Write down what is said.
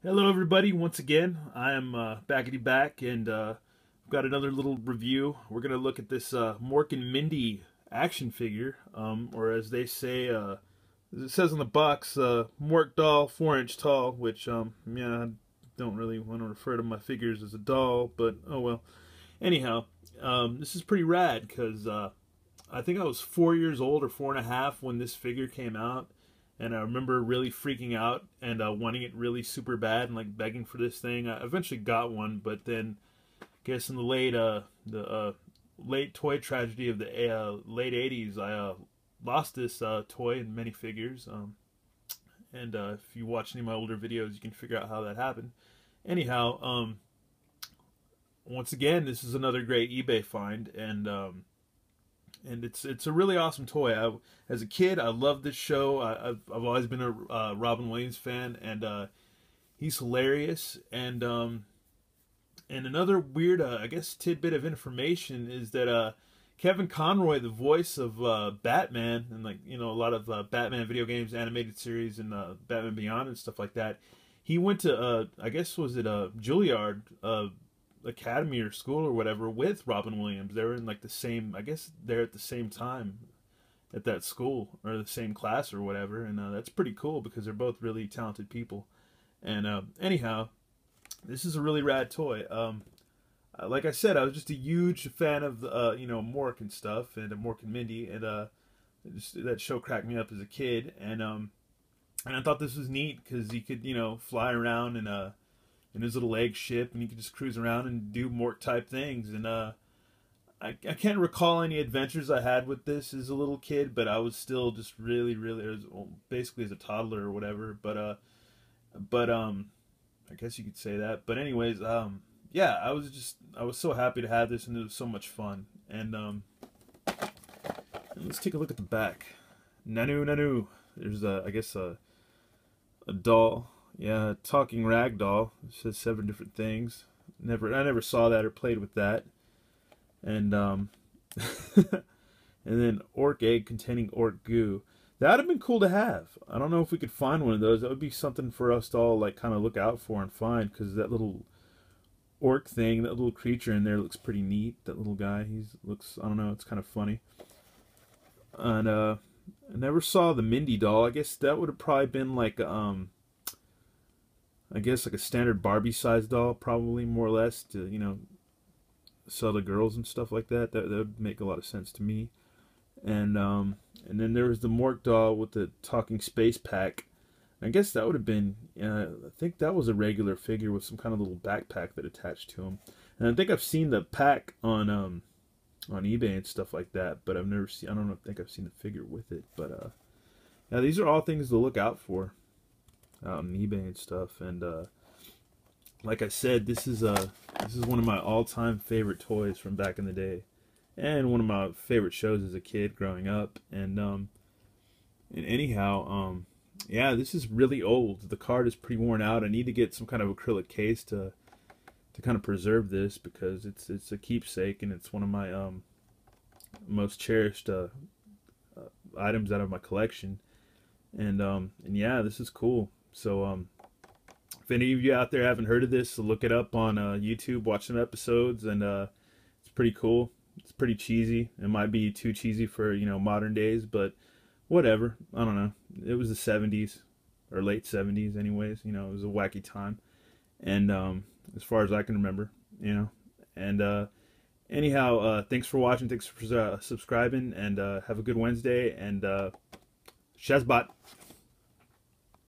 Hello, everybody. Once again, I am backity back, and I've got another little review. We're going to look at this Mork and Mindy action figure, or as they say, as it says on the box, Mork doll, 4-inch tall, which, yeah, I don't really want to refer to my figures as a doll, but oh well. Anyhow, this is pretty rad, because I think I was 4 years old or 4.5 when this figure came out. And I remember really freaking out and wanting it really super bad and like begging for this thing. I eventually got one, but then I guess in the late toy tragedy of the late '80s, I lost this toy and many figures. And if you watch any of my older videos, you can figure out how that happened. Anyhow, once again, this is another great eBay find, and it's a really awesome toy. As a kid, I loved this show. I've always been a Robin Williams fan, and he's hilarious. And another weird, I guess, tidbit of information is that Kevin Conroy, the voice of Batman, and a lot of Batman video games, animated series, and Batman Beyond and stuff like that, he went to I guess was it Juilliard academy or school or whatever with Robin Williams. They were in like the same, I guess they're at the same time at that school or the same class or whatever, and that's pretty cool because they're both really talented people. And anyhow, this is a really rad toy. Like I said, I was just a huge fan of Mork and stuff, and Mork and Mindy, and that show cracked me up as a kid, and I thought this was neat because he could fly around and in his little egg ship, and he could just cruise around and do Mork type things. And I can't recall any adventures I had with this as a little kid, but I was still just really, basically as a toddler or whatever. But I guess you could say that. But anyways, yeah, I was so happy to have this, and it was so much fun. And let's take a look at the back. Nanu. There's I guess a doll. Yeah, talking rag doll. It says 7 different things. I never saw that or played with that. And and then orc egg containing orc goo. That'd have been cool to have. I don't know if we could find one of those. That would be something for us to all like kind of look out for and find, because that little orc thing, that little creature in there looks pretty neat. That little guy, looks, I don't know, it's kind of funny. And I never saw the Mindy doll. I guess that would have probably been like I guess like a standard Barbie size doll, probably, more or less, to sell to girls and stuff like that. That would make a lot of sense to me. And then there was the Mork doll with the talking space pack. I guess that would have been, I think that was a regular figure with some kind of little backpack that attached to him. And I think I've seen the pack on eBay and stuff like that, but I've never seen. I don't think I've seen the figure with it. But yeah, these are all things to look out for out on eBay and stuff. And like I said, this is one of my all-time favorite toys from back in the day, and one of my favorite shows as a kid growing up. And anyhow, yeah, this is really old. The card is pretty worn out. I need to get some kind of acrylic case to kind of preserve this, because it's a keepsake, and it's one of my most cherished items out of my collection. And yeah, this is cool. So if any of you out there haven't heard of this, look it up on YouTube, watch some episodes, and it's pretty cool. It's pretty cheesy. It might be too cheesy for modern days, but whatever. I don't know. It was the 70s, or late 70s anyways. It was a wacky time, and as far as I can remember, and anyhow, thanks for watching, thanks for subscribing, and have a good Wednesday, and Shazbot.